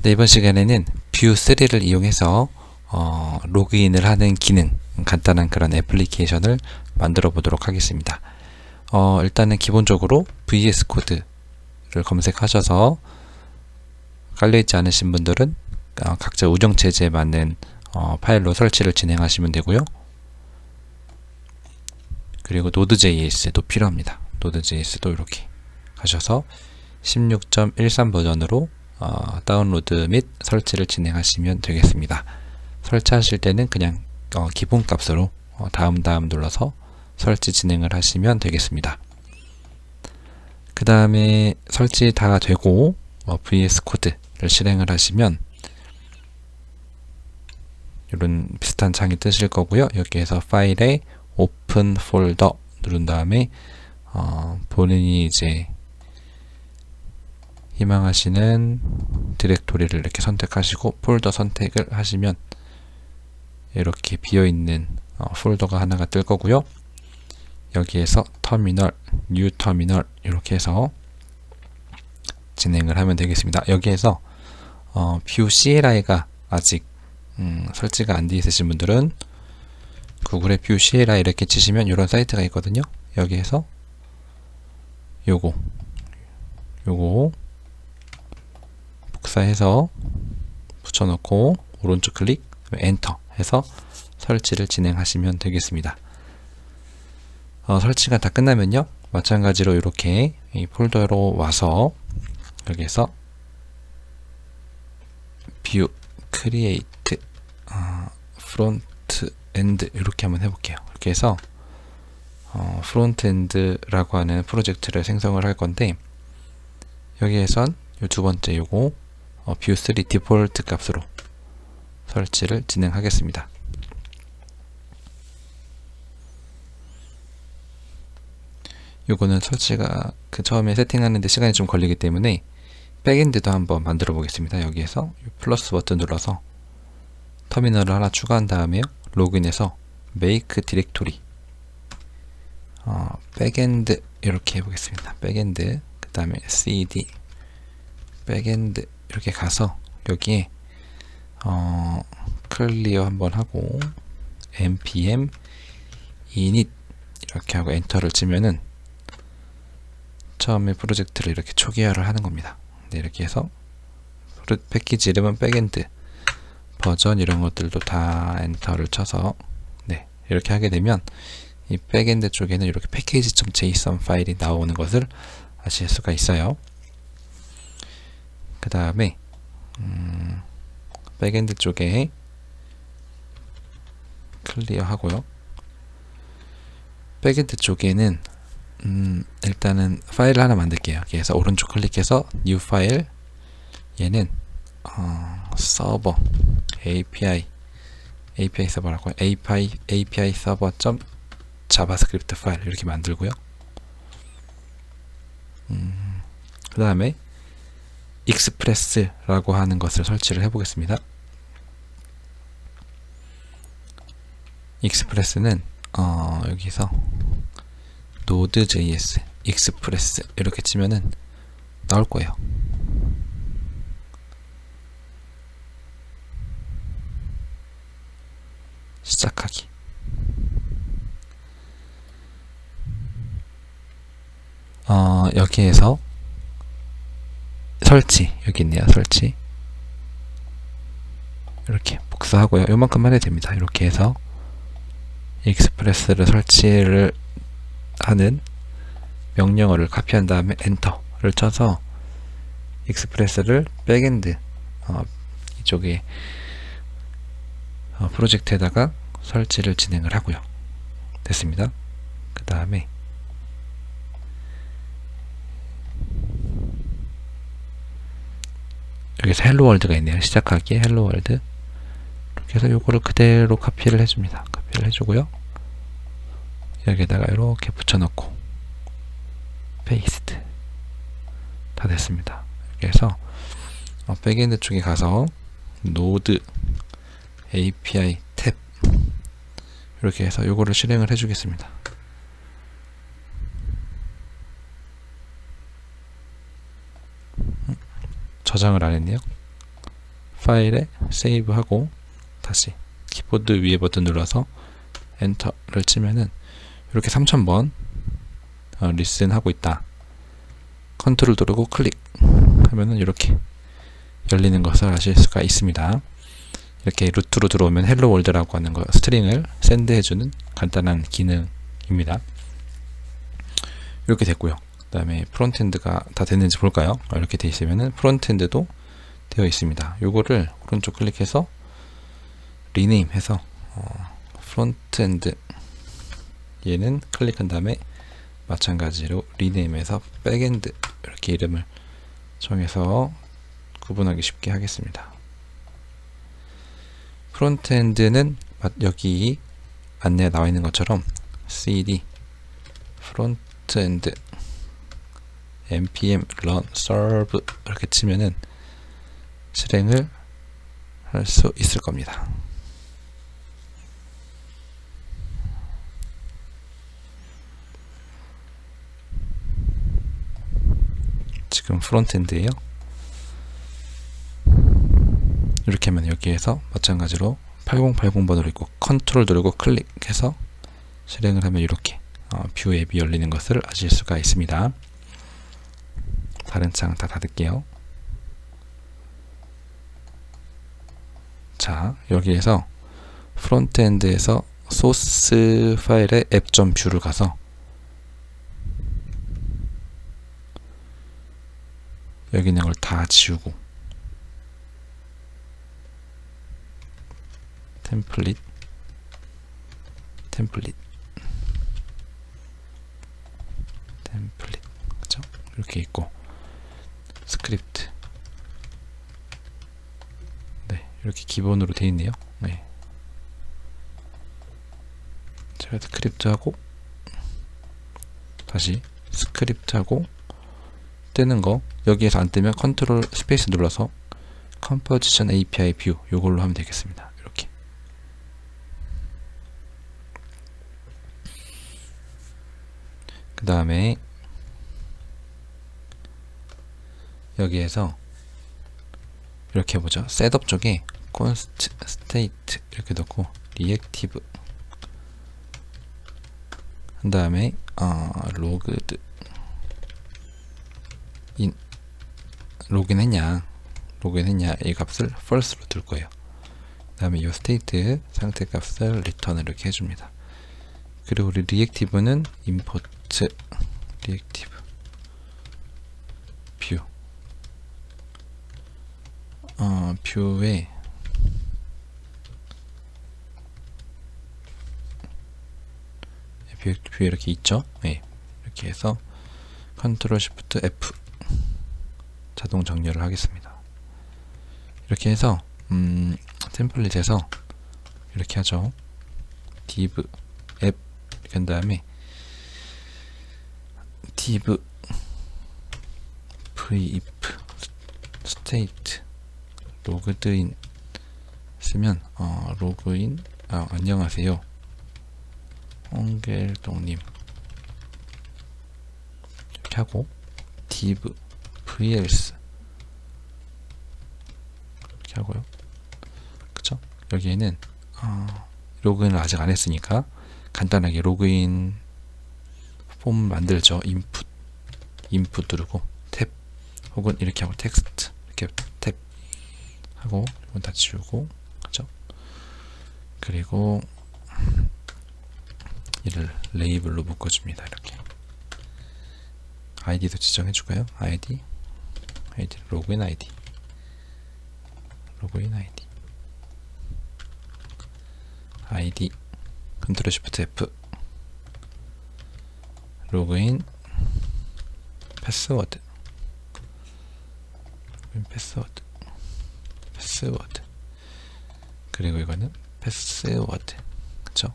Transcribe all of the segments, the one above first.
네, 이번 시간에는 뷰3를 이용해서 로그인을 하는 기능, 간단한 그런 애플리케이션을 만들어 보도록 하겠습니다. 일단은 기본적으로 VS 코드를 검색하셔서 깔려있지 않으신 분들은 각자 운영체제에 맞는 파일로 설치를 진행하시면 되고요. 그리고 Node.js도 필요합니다. Node.js도 이렇게 가셔서 16.13 버전으로 다운로드 및 설치를 진행하시면 되겠습니다. 설치하실 때는 그냥 기본값으로 다음 눌러서 설치 진행을 하시면 되겠습니다. 그 다음에 설치 다 되고 VS 코드를 실행을 하시면 이런 비슷한 창이 뜨실 거고요. 여기에서 파일에 오픈 폴더 누른 다음에 본인이 이제 희망하시는 디렉토리를 이렇게 선택하시고 폴더 선택을 하시면 이렇게 비어있는 폴더가 하나가 뜰 거고요. 여기에서 터미널, 뉴 터미널 이렇게 해서 진행을 하면 되겠습니다. 여기에서 뷰 CLI가 아직 설치가 안 되어 있으신 분들은 구글에 뷰 CLI 이렇게 치시면 이런 사이트가 있거든요. 여기에서 요거 복사해서 붙여놓고 오른쪽 클릭 엔터 해서 설치를 진행하시면 되겠습니다. 설치가 다 끝나면요 마찬가지로 이렇게 이 폴더로 와서 여기에서 뷰 크리에이트 프론트 엔드 이렇게 한번 해볼게요. 이렇게 해서 프론트 엔드라고 하는 프로젝트를 생성을 할 건데 여기에선 이 두 번째 요거 뷰3 디폴트 값으로 설치를 진행하겠습니다. 요거는 설치가 처음에 세팅하는데 시간이 좀 걸리기 때문에 백엔드도 한번 만들어 보겠습니다. 여기에서 플러스 버튼 눌러서 터미널을 하나 추가한 다음에요. 로그인해서 make 디렉토리 백엔드 이렇게 해보겠습니다. 백엔드 그 다음에 cd 백엔드 이렇게 가서 여기에 클리어 한번 하고 npm init 이렇게 하고 엔터를 치면은 처음에 프로젝트를 이렇게 초기화를 하는 겁니다. 네, 이렇게 해서 패키지 이름은 백엔드 버전 이런 것들도 다 엔터를 쳐서 네, 이렇게 하게 되면 이 백엔드 쪽에는 이렇게 package.json 파일이 나오는 것을 아실 수가 있어요. 그 다음에 백엔드 쪽에 클리어 하고요. 백엔드 쪽에는 일단은 파일을 하나 만들게요. 그래서 오른쪽 클릭해서 new 파일 얘는 서버 API 서버라고 API 서버 자바스크립트 파일 이렇게 만들고요. 그 다음에 익스프레스라고 하는 것을 설치를 해보겠습니다. 익스프레스는 여기서 Node.js 익스프레스 이렇게 치면은 나올 거예요. 시작하기. 여기에서 설치 여기 있네요. 설치 이렇게 복사하고요. 요만큼만 해도 됩니다. 이렇게 해서 익스프레스를 설치를 하는 명령어를 카피한 다음에 엔터를 쳐서 익스프레스를 백엔드 이쪽에 프로젝트에다가 설치를 진행을 하고요. 됐습니다. 그 다음에 여기서 헬로 월드가 있네요. 시작하기에 헬로 월드 이렇게 해서 요거를 그대로 카피를 해줍니다. 카피를 해주고요. 여기에다가 이렇게 붙여넣고 페이스트 다 됐습니다. 이렇게 해서 백엔드 쪽에 가서 노드 API 탭 이렇게 해서 요거를 실행을 해주겠습니다. 저장을 안 했네요. 파일에 세이브하고 다시 키보드 위에 버튼 눌러서 엔터를 치면은 이렇게 3000번 리슨하고 있다. 컨트롤 누르고 클릭 하면은 이렇게 열리는 것을 아실 수가 있습니다. 이렇게 루트로 들어오면 헬로 월드라고 하는 거 스트링을 샌드해주는 간단한 기능입니다. 이렇게 됐고요. 그 다음에 프론트엔드가 다 됐는지 볼까요? 이렇게 되어 있으면은 프론트엔드도 되어 있습니다. 요거를 오른쪽 클릭해서 리네임 해서 프론트엔드 얘는 클릭한 다음에 마찬가지로 리네임해서 백엔드 이렇게 이름을 정해서 구분하기 쉽게 하겠습니다. 프론트엔드는 여기 안내에 나와 있는 것처럼 cd 프론트엔드 npm run serve 이렇게 치면은 실행을 할 수 있을 겁니다. 지금 프론트엔드예요. 이렇게 하면 여기에서 마찬가지로 8080번으로 있고 컨트롤 누르고 클릭해서 실행을 하면 이렇게 뷰 앱이 열리는 것을 아실 수가 있습니다. 다른 창 다 닫을게요. 자, 여기에서 프론트엔드에서 소스 파일의 app.view를 가서 여기 있는 걸 다 지우고 템플릿 그죠? 이렇게 있고 스크립트 네 이렇게 기본으로 되어 있네요. 네. 제가 스크립트하고 다시 스크립트하고 뜨는 거 여기에서 안 뜨면 컨트롤 스페이스 눌러서 컴포지션 API 뷰 요걸로 하면 되겠습니다. 이렇게 그 다음에 여기에서 이렇게 해보죠. 셋업 쪽에 const state 이렇게 넣고 reactive 한 다음에 logged in 로그인했냐 이 값을 false로 둘 거예요. 그 다음에 이 state 상태 값을 return 이렇게 해줍니다. 그리고 우리 reactive는 import reactive view 뷰에 뷰에 이렇게 있죠. 네, 이렇게 해서 컨트롤 시프트 F 자동 정렬을 하겠습니다. 이렇게 해서 템플릿에서 이렇게 하죠. div app 이렇게 한 다음에 div v if state logged in 쓰면 로그인 안녕하세요 홍길동님 이렇게 하고 div velse 이렇게 하고요. 그쵸? 여기에는 로그인을 아직 안 했으니까 간단하게 로그인 폼 만들죠. 인풋 누르고 탭 혹은 이렇게 하고 텍스트 이렇게 탭 하고 이건 다 지우고 그죠? 그리고 이를 레이블로 묶어줍니다. 이렇게 아이디도 지정해줄까요? 아이디 로그인 아이디 컨트롤 시프트 F 로그인 패스워드 그리고 이거는 패스워드 그쵸?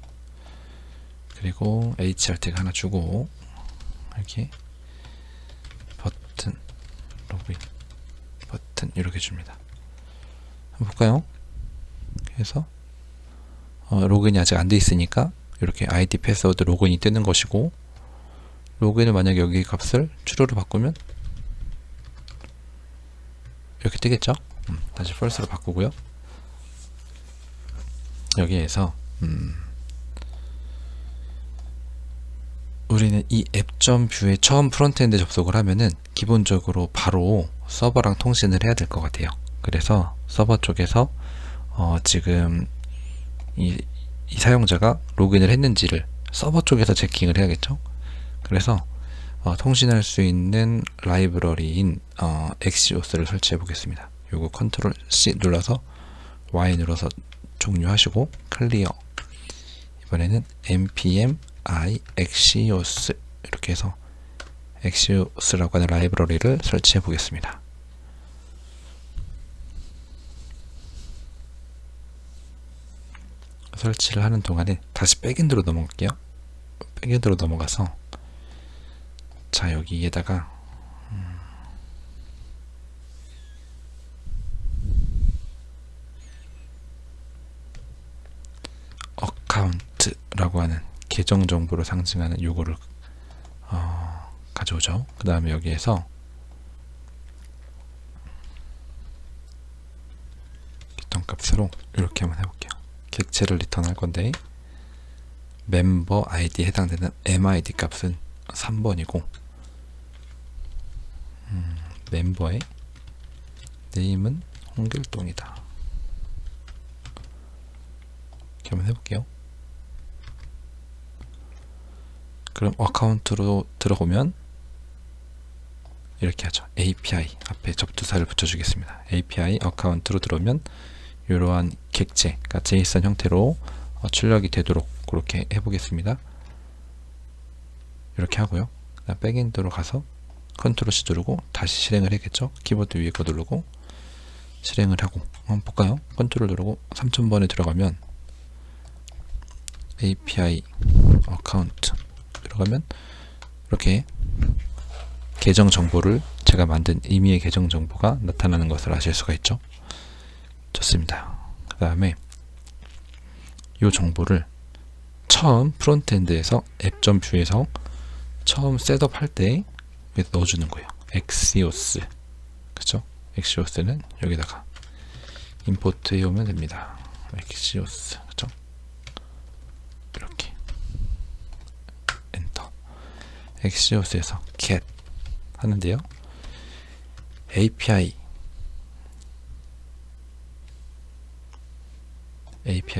그리고 HR 태그 하나 주고 이렇게 버튼 로그인 버튼 이렇게 줍니다. 한번 볼까요? 그래서 로그인이 아직 안 돼 있으니까 이렇게 아이디 패스워드 로그인이 뜨는 것이고 로그인을 만약에 여기 값을 true로 바꾸면 이렇게 뜨겠죠? 다시 false로 바꾸고요. 여기에서 우리는 이 app.view에 처음 프론트엔드 접속을 하면은 기본적으로 바로 서버랑 통신을 해야 될 것 같아요. 그래서 서버 쪽에서 지금 이 사용자가 로그인을 했는지를 서버 쪽에서 체킹을 해야겠죠. 그래서 통신할 수 있는 라이브러리인 Axios를 설치해 보겠습니다. 요거 컨트롤 C 눌러서 Y 눌러서 종료하시고 클리어. 이번에는 npm i axios 이렇게 해서 axios라고 하는 라이브러리를 설치해 보겠습니다. 설치를 하는 동안에 다시 백엔드로 넘어갈게요. 백엔드로 넘어가서 자 여기에다가 어카운트라고 하는 계정 정보를 상징하는 요거를 가져오죠. 그 다음에 여기에서 리턴 값으로 이렇게 한번 해볼게요. 객체를 리턴할 건데 멤버 아이디에 해당되는 MID 값은 3번이고 멤버의 네임은 홍길동이다. 이렇게 한번 해볼게요. 그럼 어카운트로 들어오면 이렇게 하죠. API 앞에 접두사를 붙여주겠습니다. API 어카운트로 들어오면 이러한 객체가 JSON 형태로 출력이 되도록 그렇게 해보겠습니다. 이렇게 하고요. 백엔드로 가서 컨트롤 C 누르고 다시 실행을 해야겠죠. 키보드 위에 거 누르고 실행을 하고 한번 볼까요? 컨트롤 누르고 3000번에 들어가면 API 어카운트 들어가면 이렇게 계정 정보를 제가 만든 임의의 계정 정보가 나타나는 것을 아실 수가 있죠. 좋습니다. 그 다음에 이 정보를 처음 프론트엔드에서 app.view에서 처음 셋업 할 때 넣어주는 거예요. Axios 그쵸? Axios는 여기다가 임포트 해오면 됩니다. Axios 그쵸? 이렇게 엔터 Axios에서 get 하는데요. API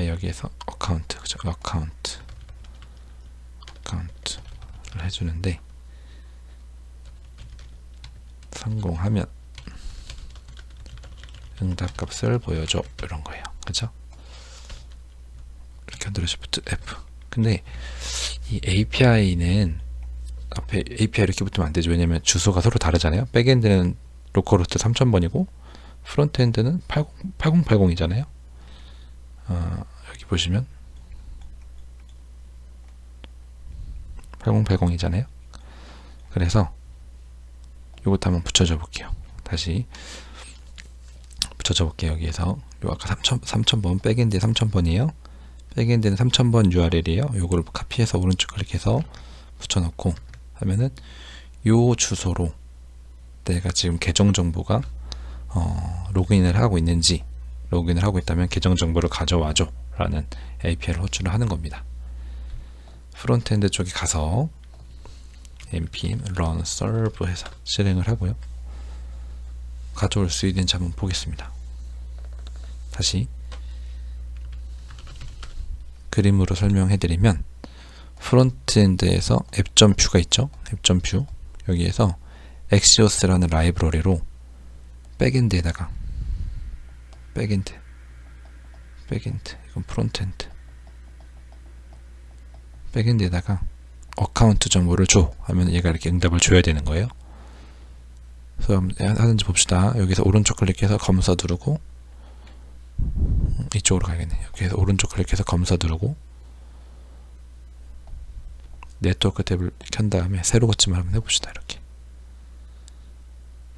여기에서 어카운트 그죠? 어카운트를 해주는데 성공하면 응답값을 보여줘 이런 거예요. 그죠? 컨트롤 시프트 F. 근데 이 API는 앞에 API 이렇게 붙으면 안 되죠. 왜냐면 주소가 서로 다르잖아요. 백엔드는 로컬호스트 3000번이고 프론트엔드는 8080이잖아요. 여기 보시면 8080이잖아요. 그래서 이것도 한번 붙여줘 볼게요. 다시 붙여줘 볼게요. 여기에서 요 아까 3000번 백엔드에 3000번이에요. 백엔드는 3000번 URL이에요. 요거를 카피해서 오른쪽 클릭해서 붙여넣고 하면은 요 주소로 내가 지금 계정 정보가 로그인을 하고 있는지 로그인을 하고 있다면 계정 정보를 가져와줘 라는 API를 호출을 하는 겁니다. 프론트엔드 쪽에 가서 npm run serve 해서 실행을 하고요. 가져올 수 있는지 한번 보겠습니다. 다시 그림으로 설명해드리면 프론트엔드에서 app.view가 있죠. app.view 여기에서 Axios라는 라이브러리로 백엔드에다가 백엔드 이건 프론트엔드 백엔드에다가 어카운트 정보를 줘 하면 얘가 이렇게 응답을 줘야 되는 거예요. 그래서 하는지 봅시다. 여기서 오른쪽 클릭해서 검사 누르고 이쪽으로 가야겠네. 여기서 오른쪽 클릭해서 검사 누르고 네트워크 탭을 켠 다음에 새로 고침을 한번 해봅시다. 이렇게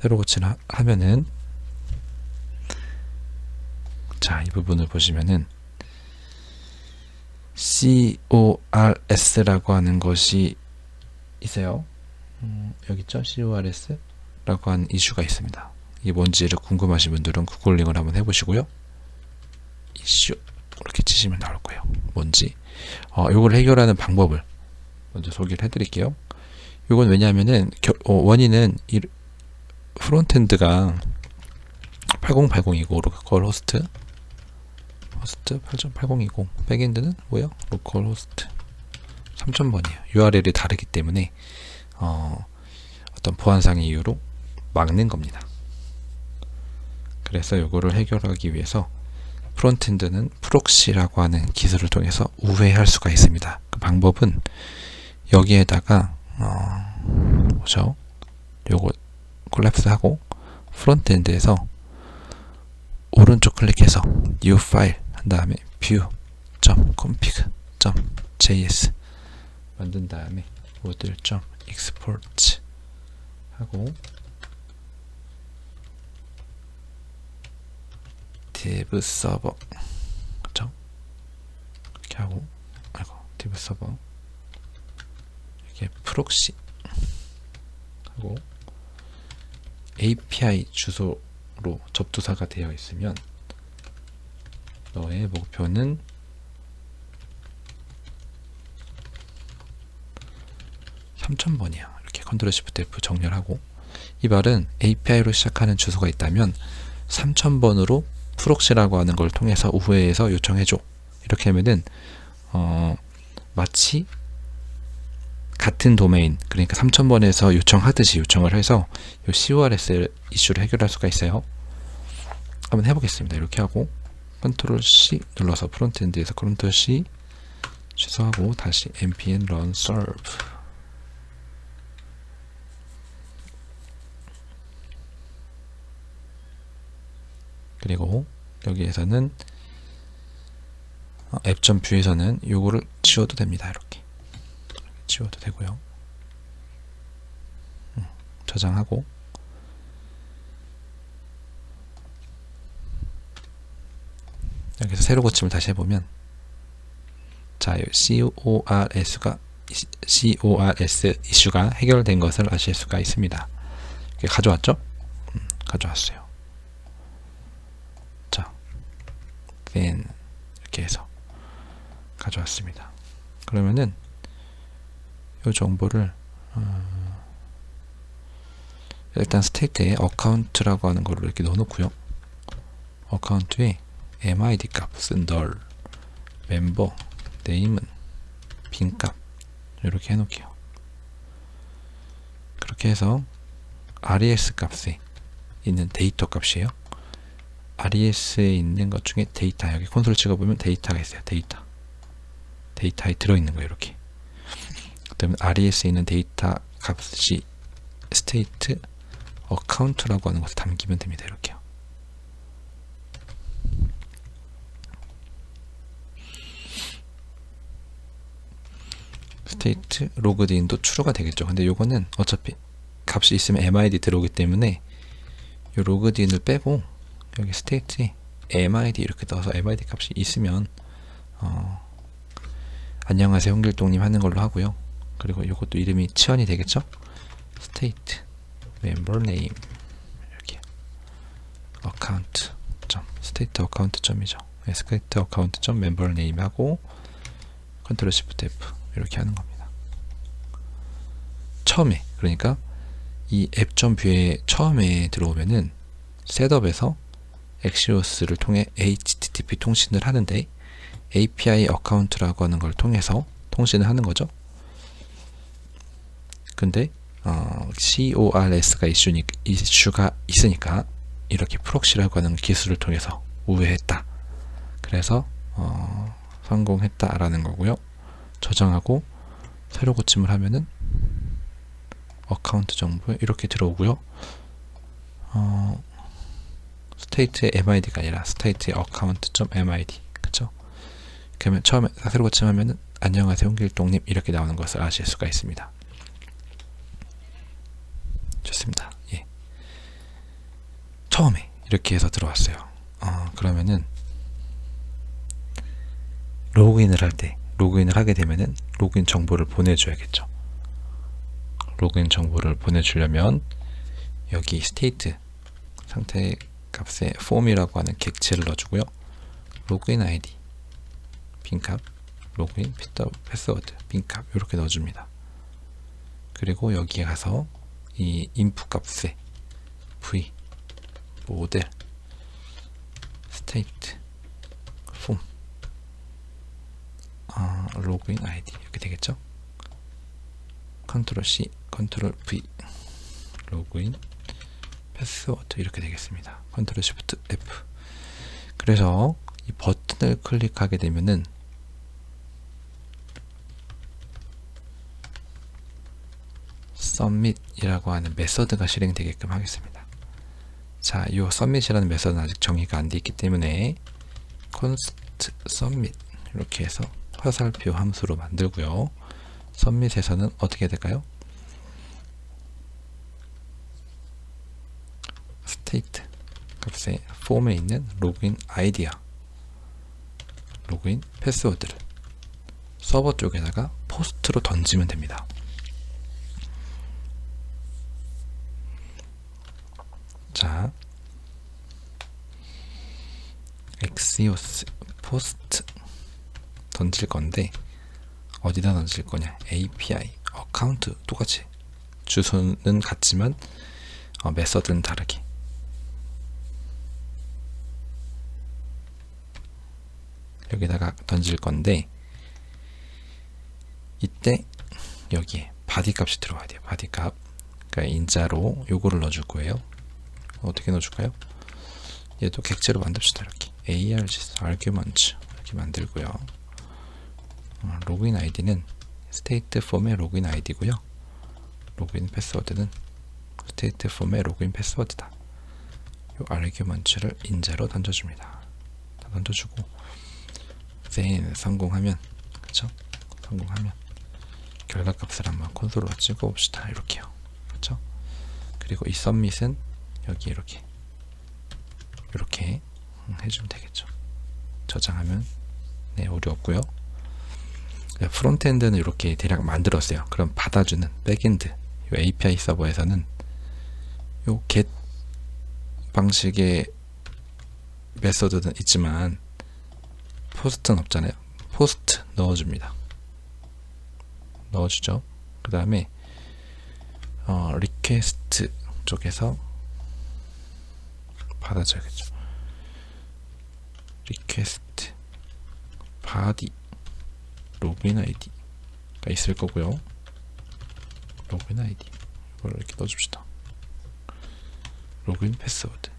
새로 고침을 하면은 자, 이 부분을 보시면은 CORS라고 하는 것이 있어요. 여기 있죠? CORS라고 하는 이슈가 있습니다. 이게 뭔지를 궁금하신 분들은 구글링을 한번 해보시고요. 이슈 이렇게 치시면 나올 거예요. 뭔지 이걸 해결하는 방법을 먼저 소개를 해드릴게요. 이건 왜냐하면은 원인은 이 프론트엔드가 8080이고 로컬 호스트 8.8020 백엔드는 뭐예요? 로컬 호스트 3000번이에요. URL이 다르기 때문에 어떤 보안상의 이유로 막는 겁니다. 그래서 이거를 해결하기 위해서 프론트엔드는 프록시라고 하는 기술을 통해서 우회할 수가 있습니다. 그 방법은 여기에다가 뭐죠? 요거 콜랩스하고 프론트엔드에서 오른쪽 클릭해서 new 파일 한 다음에 view.config.js 만든 다음에 model.export 하고 div 서버 그쵸? 이렇게 하고 div 서버 이렇게 프록시 하고 API 주소로 접두사가 되어 있으면 너의 목표는 (3000번이야) 이렇게 컨트롤 Shift F 정렬하고 이 말은 API로 시작하는 주소가 있다면 3000번으로 프록시라고 하는 걸 통해서 우회해서 요청해줘. 이렇게 하면은 마치 같은 도메인 그러니까 3000번에서 요청하듯이 요청을 해서 요 CORS 이슈를 해결할 수가 있어요. 한번 해보겠습니다. 이렇게 하고 컨트롤 C 눌러서 프론트엔드에서 컨트롤 C 취소하고 다시 npm run serve 그리고 여기에서는 앱.뷰에서는 요거를 지워도 됩니다. 이렇게 지워도 되고요. 저장하고 여기서 새로 고침을 다시 해보면 자, CORS 이슈가 해결된 것을 아실 수가 있습니다. 이렇게 가져왔죠? 가져왔어요. 자, then 이렇게 해서 가져왔습니다. 그러면은 이 정보를 일단 스테이트에 어카운트라고 하는 거를 이렇게 넣어놓고요. 어카운트에 MID 값은 null, 멤버 네임은 빈 값 이렇게 해놓을게요. 그렇게 해서 RES 값에 있는 데이터 값이에요. RES에 있는 것 중에 데이터 여기 콘솔 찍어보면 데이터가 있어요. 데이터에 들어있는 거예요. 이렇게 그다음에 RES에 있는 데이터 값이 state account라고 하는 것을 담기면 됩니다. 이렇게요. state logged in도 true가 되겠죠. 근데 요거는 어차피 값이 있으면 MID 들어오기 때문에 요 logged in을 빼고 여기 state에 MID 이렇게 넣어서 MID 값이 있으면 안녕하세요 홍길동님 하는 걸로 하고요. 그리고 이것도 이름이 치환이 되겠죠? state member name 이렇게 account state account 점이죠. state account 점 member name 하고 컨트롤 Shift F 이렇게 하는 겁니다. 처음에 그러니까 이 앱.뷰에 처음에 들어오면은 셋업에서 엑시오스를 통해 HTTP 통신을 하는데 API 어카운트라고 하는 걸 통해서 통신을 하는 거죠. 근데 CORS가 이슈가 있으니까 이렇게 프록시라고 하는 기술을 통해서 우회했다. 그래서 성공했다라는 거고요. 저장하고 새로 고침을 하면은 어카운트 정보에 이렇게 들어오고요. 스테이트의 MID가 아니라 스테이트의 account.mid 그쵸? 그러면 처음에 새로 고침하면은 안녕하세요 홍길동님 이렇게 나오는 것을 아실 수가 있습니다. 좋습니다. 예. 처음에 이렇게 해서 들어왔어요. 그러면은 로그인을 할 때 로그인을 하게 되면은 로그인 정보를 보내줘야겠죠. 로그인 정보를 보내주려면 여기 스테이트 상태 값에 폼이라고 하는 객체를 넣어주고요. 로그인 아이디 빈값, 로그인 패스워드 빈값 이렇게 넣어줍니다. 그리고 여기에 가서 이 input 값에 v 모델 스테이트 폼 로그인 아이디 이렇게 되겠죠. 컨트롤 C 컨트롤 V 로그인 패스워드 이렇게 되겠습니다. 컨트롤 쉬프트 F. 그래서 이 버튼을 클릭하게 되면은 submit이라고 하는 메서드가 실행되게끔 하겠습니다. 자, 이 submit이라는 메서드는 아직 정의가 안 되어 있기 때문에 const submit 이렇게 해서 화살표 함수로 만들고요. submit에서는 어떻게 될까요? state 값의 폼에 있는 로그인 아이디와 로그인 패스워드를 서버 쪽에다가 포스트로 던지면 됩니다. 자, Axios 포스트 던질 건데 어디다 던질 거냐? API 어카운트 똑같이 주소는 같지만 메서드는 다르게 여기다가 던질 건데 이때 여기에 바디 값이 들어와야 돼요. 바디 값. 그러니까 인자로 요거를 넣어줄 거예요. 어떻게 넣어줄까요? 얘도 객체로 만듭시다. 이렇게 argument 이렇게 만들고요. 로그인 아이디는 스테이트 폼의 로그인 아이디고요. 로그인 패스워드는 스테이트 폼의 로그인 패스워드다. 요 argument를 인자로 던져줍니다. 다 던져주고 then 성공하면 그쵸? 성공하면 결과값을 한번 콘솔로 찍어 봅시다. 이렇게요. 그쵸? 그리고 이 submit은 여기 이렇게 해주면 되겠죠. 저장하면 네, 오류 없고요. 프론트엔드는 이렇게 대략 만들었어요. 그럼 받아주는 백엔드 요 API 서버에서는 요 get 방식의 메서드는 있지만 포스트는 없잖아요. 포스트 넣어줍니다. 넣어주죠. 그 다음에 리퀘스트 쪽에서 받아줘야겠죠. 리퀘스트 바디 로그인 아이디가 있을 거고요. 로그인 아이디 이걸 이렇게 넣어줍시다. 로그인 패스워드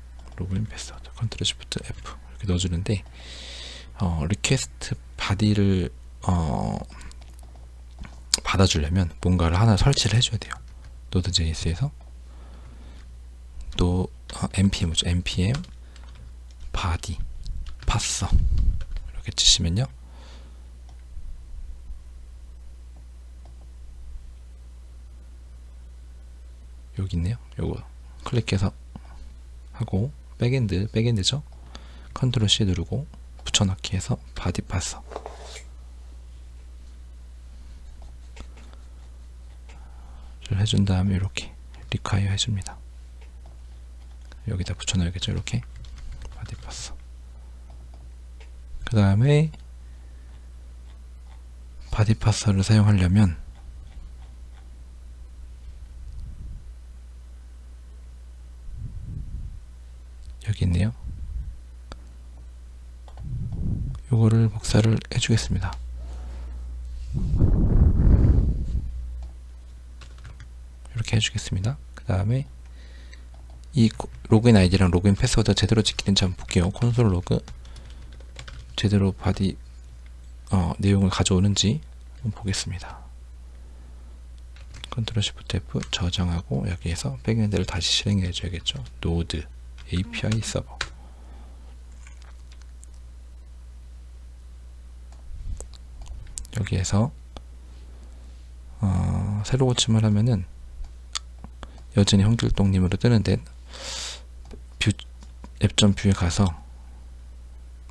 컨트롤 쉬프트 F 이렇게 넣어주는데 리퀘스트 바디를 받아주려면 뭔가를 하나 설치를 해줘야 돼요. 노드.js에서 또 npm이죠. npm body 파서 이렇게 치시면요. 여기 있네요. 요거 클릭해서 하고 백엔드죠. 컨트롤 C 누르고 붙여넣기 해서 바디 파서 해준 다음에 이렇게 리콰이어 해줍니다. 여기다 붙여넣어야겠죠. 이렇게 바디 파서 그 다음에 바디 파서를 사용하려면 여기 있네요. 요거를 복사를 해주겠습니다. 이렇게 해주겠습니다. 그 다음에 이 로그인 아이디랑 로그인 패스워드 제대로 지키는지 한번 볼게요. 콘솔 로그 제대로 바디 내용을 가져오는지 한번 보겠습니다. 컨트롤 쉬프트 F 저장하고 여기에서 백엔드를 다시 실행해 줘야겠죠. 노드 API 서버 여기에서 새로 고침을 하면은 여전히 형길동님으로 뜨는데 앱.뷰에 가서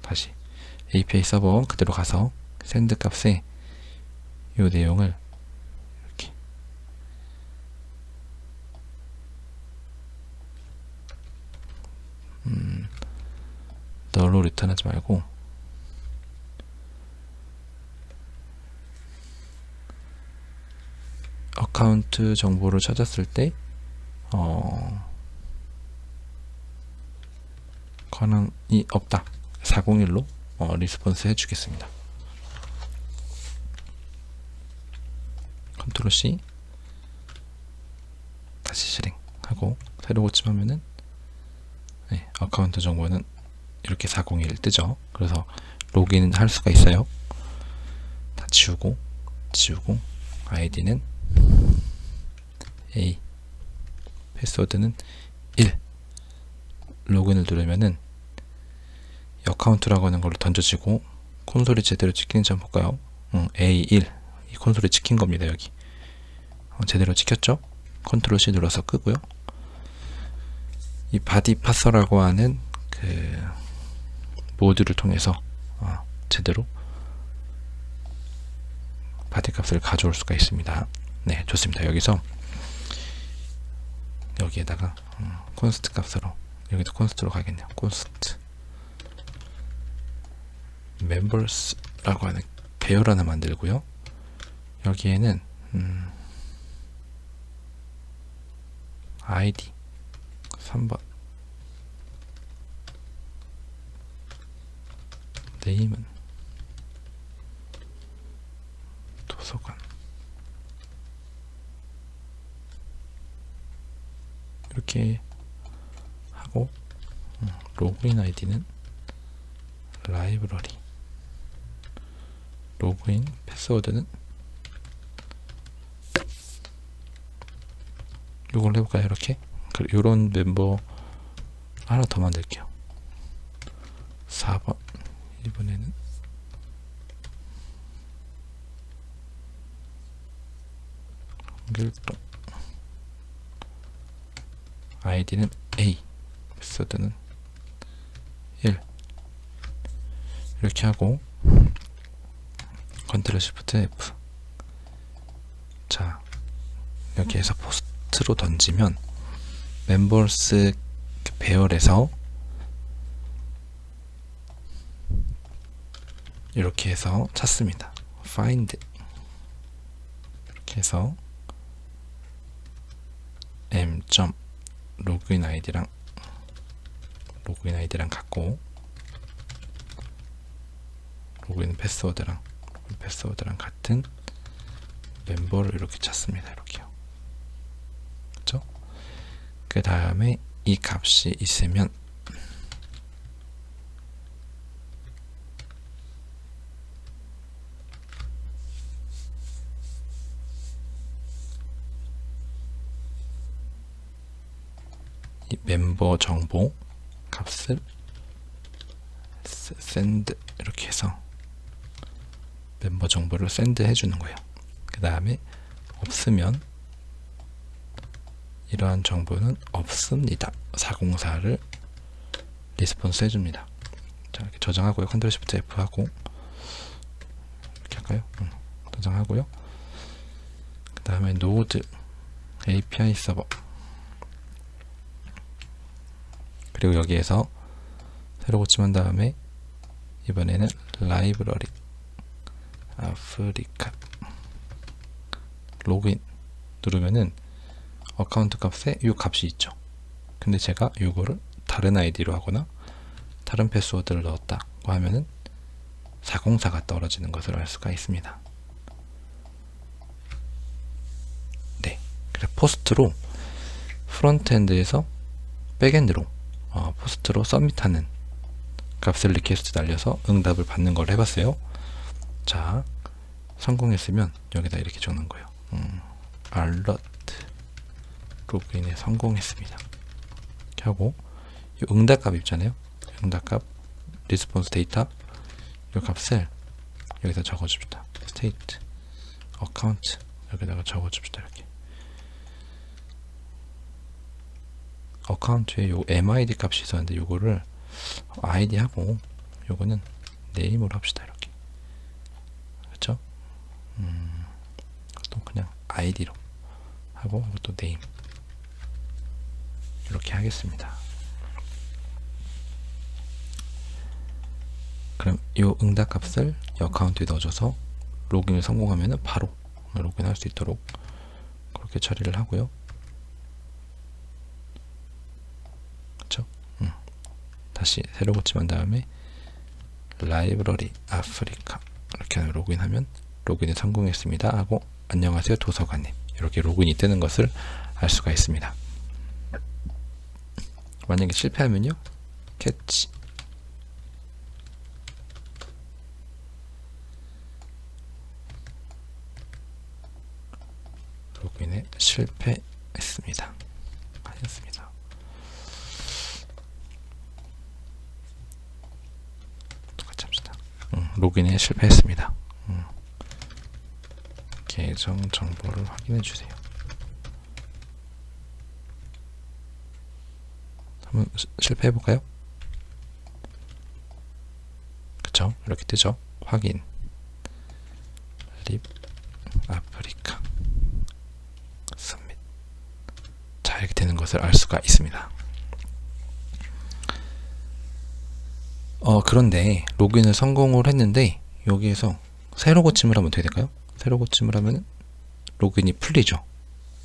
다시 API 서버 그대로 가서 샌드 값에 이 내용을 이렇게 널로 리턴하지 말고 어카운트 정보를 찾았을 때 권한이 없다 401로 리스폰스 해주겠습니다. 컨트롤 C 다시 실행하고 새로 고침하면은 어카운트 정보는 이렇게 401 뜨죠. 그래서 로그인 할 수가 있어요. 다 지우고 아이디는 A 패스워드는 1 로그인을 누르면은 어카운트라고 하는 걸로 던져지고 콘솔이 제대로 찍히는지 한번 볼까요? A1 이 콘솔이 찍힌 겁니다. 여기 제대로 찍혔죠? 컨트롤 C 눌러서 끄고요. 이 바디 파서라고 하는 그 모듈을 통해서 제대로 바디 값을 가져올 수가 있습니다. 네, 좋습니다. 여기서 여기에다가 콘스트 값으로 여기도 콘스트로 가겠네요. 콘스트 멤버스라고 하는 배열 하나 만들고요. 여기에는 아이디 3번 네임은 도서관 이렇게 하고 로그인 아이디는 라이브러리 로그인 패스워드는 이걸 해볼까요? 이렇게 이런 멤버 하나 더 만들게요. 4번 이번에는 한길동 아이디는 A 패스워드는 1 이렇게 하고 컨트롤 시프트 F 자 여기에서 포스트로 던지면 멤버스 배열에서 이렇게 해서 찾습니다. find 이렇게 해서 m. 로그인 아이디랑 같고 로그인 패스워드랑 같은 멤버를 이렇게 찾습니다. 이렇게요. 그렇죠? 그 다음에 이 값이 있으면 이 멤버 정보 값을 send 이렇게 해서 멤버 정보를 send 해주는 거예요. 그 다음에 없으면 이러한 정보는 없습니다. 404를 리스폰스 해줍니다. 자, 이렇게 저장하고요. 컨트롤 시프트 F 하고 이렇게 할까요? 저장하고요. 그 다음에 노드 API 서버 그리고 여기에서 새로 고침한 다음에 이번에는 라이브러리 아프리카 로그인 누르면은 어카운트 값에 이 값이 있죠. 근데 제가 이거를 다른 아이디로 하거나 다른 패스워드를 넣었다고 하면은 404가 떨어지는 것을 알 수가 있습니다. 네, 그래서 포스트로 프론트엔드에서 백엔드로 포스트로 서밋하는 값을 리퀘스트 날려서 응답을 받는 걸 해봤어요. 자, 성공했으면 여기다 이렇게 적는 거예요. 알러트 로그인에 성공했습니다. 이렇게 하고 이 응답값 있잖아요. 응답값 리스폰스 데이터 이 값을 여기다 적어줍시다. 스테이트 어카운트 여기다가 적어줍시다. 이렇게 어카운트에 요 MID 값이 있었는데 요거를 ID 하고 요거는 네임으로 합시다. 이렇게 그렇죠? 또 그냥 ID로 하고 이것도 네임 이렇게 하겠습니다. 그럼 이 응답 값을 이 어카운트에 넣어줘서 로그인을 성공하면 바로 로그인할 수 있도록 그렇게 처리를 하고요. 그쵸? 다시 새로 고침한 다음에 라이브러리 아프리카 이렇게 로그인하면 로그인에 성공했습니다 하고 안녕하세요 도서관님 이렇게 로그인이 뜨는 것을 알 수가 있습니다. 만약에 실패하면요 캐치 로그인에 실패했습니다 하였습니다. 똑같이 합시다. 로그인에 실패했습니다. 계정 정보를 확인해 주세요. 한번 실패해 볼까요? 그쵸? 이렇게 뜨죠? 확인 립 아프리카 서밋. 자, 이렇게 되는 것을 알 수가 있습니다. 그런데 로그인을 성공을 했는데 여기에서 새로 고침을 하면 어떻게 될까요? 새로 고침을 하면 로그인이 풀리죠.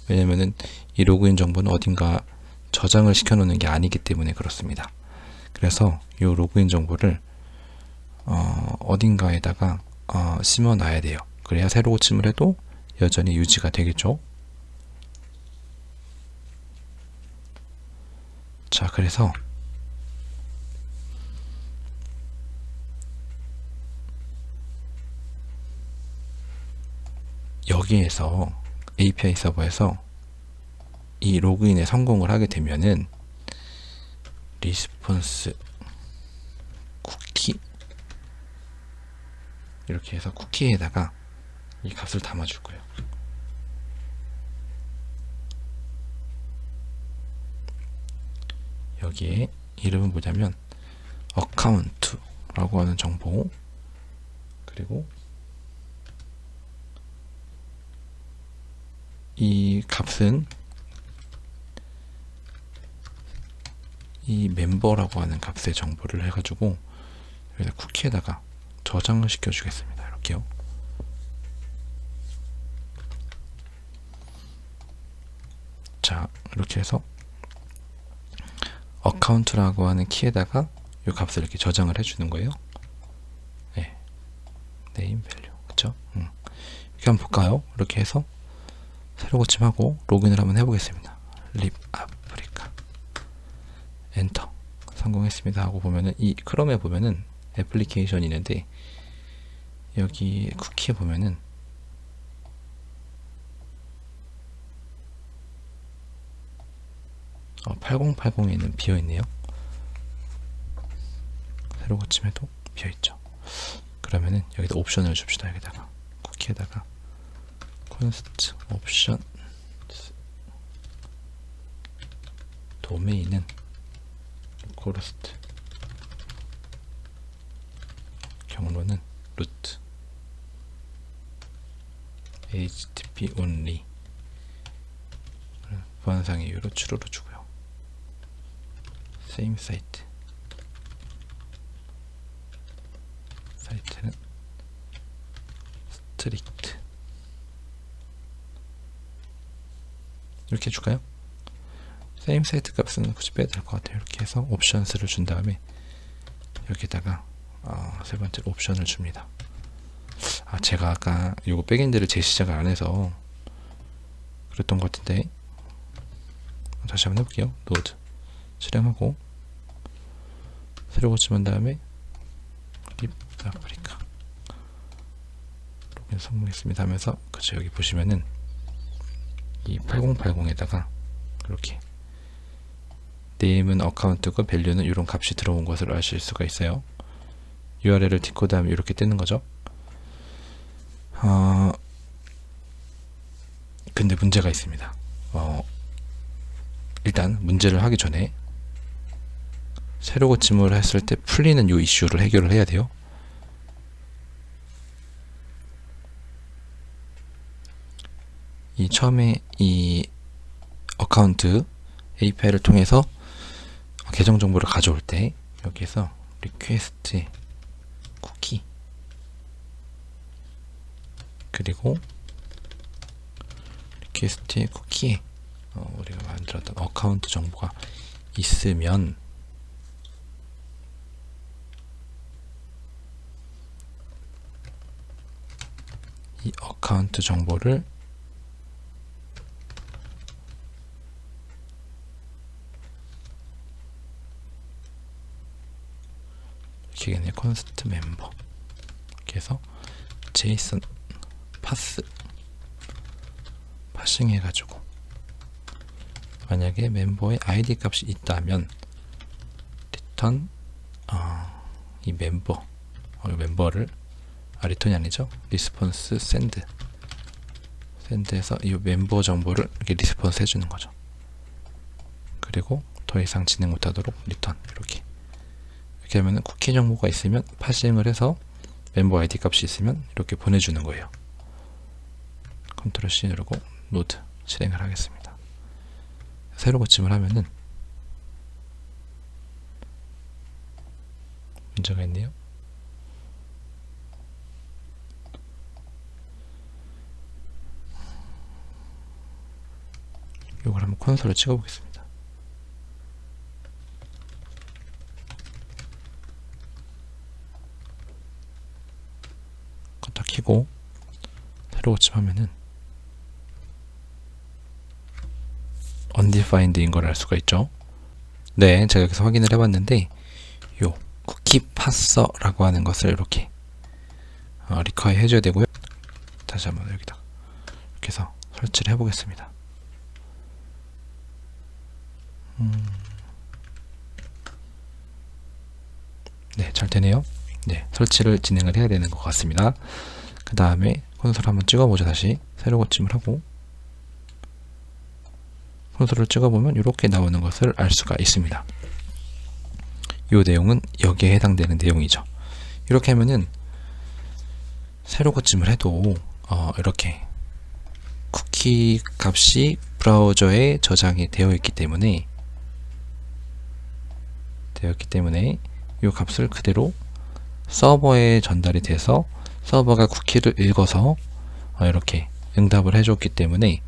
왜냐면은 이 로그인 정보는 어딘가 저장을 시켜 놓는 게 아니기 때문에 그렇습니다. 그래서 이 로그인 정보를 어딘가에다가 심어 놔야 돼요. 그래야 새로 고침을 해도 여전히 유지가 되겠죠. 자, 그래서 여기에서 API 서버에서 이 로그인에 성공을 하게 되면은 리스폰스 쿠키 이렇게 해서 쿠키에다가 이 값을 담아줄 거예요. 여기에 이름은 뭐냐면 어카운트라고 하는 정보 그리고 이 값은 이 멤버라고 하는 값의 정보를 해가지고 여기다 쿠키에다가 저장을 시켜 주겠습니다. 이렇게요. 자, 이렇게 해서 어카운트라고 하는 키에다가 이 값을 이렇게 저장을 해주는 거예요. 네, 네임 밸류 그쵸? 이렇게 한번 볼까요? 이렇게 해서 새로 고침하고 로그인을 한번 해보겠습니다. 립 아프리카 엔터 성공했습니다 하고 보면은 이 크롬에 보면은 애플리케이션이 있는데 여기 쿠키에 보면은 어, 8080에는 비어있네요. 새로 고침해도 비어있죠. 그러면은 여기다 옵션을 줍시다. 여기다가 쿠키에다가 콘스트 옵션 도메인은 코러스트 경로는 루트 HTTP only 보안상의 이유로 true로 주고요. same site 사이트는 strict 이렇게 줄까요? same site 값은 굳이 빼야 될 것 같아요. 이렇게 해서 옵션스를 준 다음에 여기다가 세 번째로 옵션을 줍니다. 제가 아까 요거 백엔드를 재시작을 안 해서 그랬던 것 같은데 다시 한번 해볼게요. 노드 실행하고 새로 고침한 다음에 립 아프리카 로그인 성공했습니다 하면서 그쵸 여기 보시면은 이 8080에다가 이렇게 네임은 어카운트고 밸류는 이런 값이 들어온 것을 아실 수가 있어요. URL을 디코드하면 이렇게 뜨는 거죠. 근데 문제가 있습니다. 일단 문제를 하기 전에 새로 고침을 했을 때 풀리는 요 이슈를 해결을 해야 돼요. 이 처음에 이 어카운트 API를 통해서 계정 정보를 가져올 때 여기에서 리퀘스트에 그리고 리퀘스트의 쿠키에 우리가 만들었던 어카운트 정보가 있으면 이 어카운트 정보를 이렇게 const member 이렇게 해서 JSON 파싱 해가지고 만약에 멤버의 ID 값이 있다면 return 이 멤버를 리턴이 아니죠, 리스폰스 샌드에서 이 멤버 정보를 이렇게 리스폰스 해주는 거죠. 그리고 더 이상 진행 못하도록 리턴 이렇게 하면 쿠키 정보가 있으면 파싱을 해서 멤버 ID 값이 있으면 이렇게 보내주는 거예요. 컨트롤 C 누르고 노드 실행을 하겠습니다. 새로 고침을 하면은 문제가 있네요. 이걸 한번 콘솔을 찍어 보겠습니다. 껐다 켜고 새로 고침하면은 undefined인 걸 알 수가 있죠. 네, 제가 여기서 확인을 해봤는데 요 쿠키 파서라고 하는 것을 이렇게 리퀘어 해줘야 되고요. 다시 한번 여기다 이렇게 해서 설치를 해보겠습니다. 네, 잘 되네요. 네, 설치를 진행을 해야 되는 것 같습니다. 그 다음에 콘솔 한번 찍어보죠. 다시 새로 고침을 하고 콘솔을 찍어보면 이렇게 나오는 것을 알 수가 있습니다. 이 내용은 여기에 해당되는 내용이죠. 이렇게 하면은 새로 고침을 해도 이렇게 쿠키 값이 브라우저에 저장이 되어 있기 때문에 이 값을 그대로 서버에 전달이 돼서 서버가 쿠키를 읽어서 이렇게 응답을 해줬기 때문에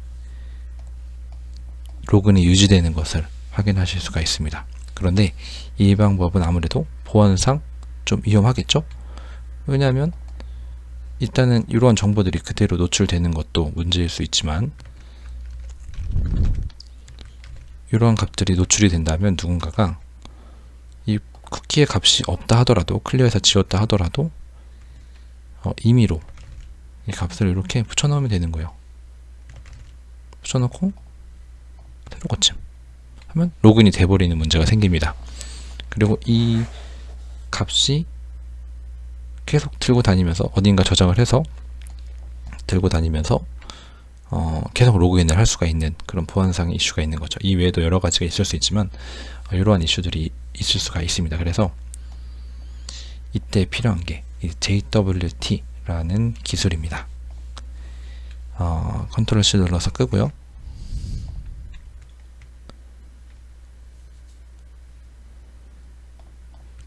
로그인이 유지되는 것을 확인하실 수가 있습니다. 그런데 이 방법은 아무래도 보안상 좀 위험하겠죠? 왜냐하면 일단은 이러한 정보들이 그대로 노출되는 것도 문제일 수 있지만 이러한 값들이 노출이 된다면 누군가가 이 쿠키의 값이 없다 하더라도 클리어해서 지웠다 하더라도 임의로 이 값을 이렇게 붙여넣으면 되는 거예요. 붙여넣고 새로 고침 하면 로그인이 돼버리는 문제가 생깁니다. 그리고 이 값이 계속 들고 다니면서 어딘가 저장을 해서 들고 다니면서 계속 로그인을 할 수가 있는 그런 보안상의 이슈가 있는 거죠. 이 외에도 여러 가지가 있을 수 있지만 이러한 이슈들이 있을 수가 있습니다. 그래서 이때 필요한 게 이 JWT라는 기술입니다. 컨트롤 C 눌러서 끄고요.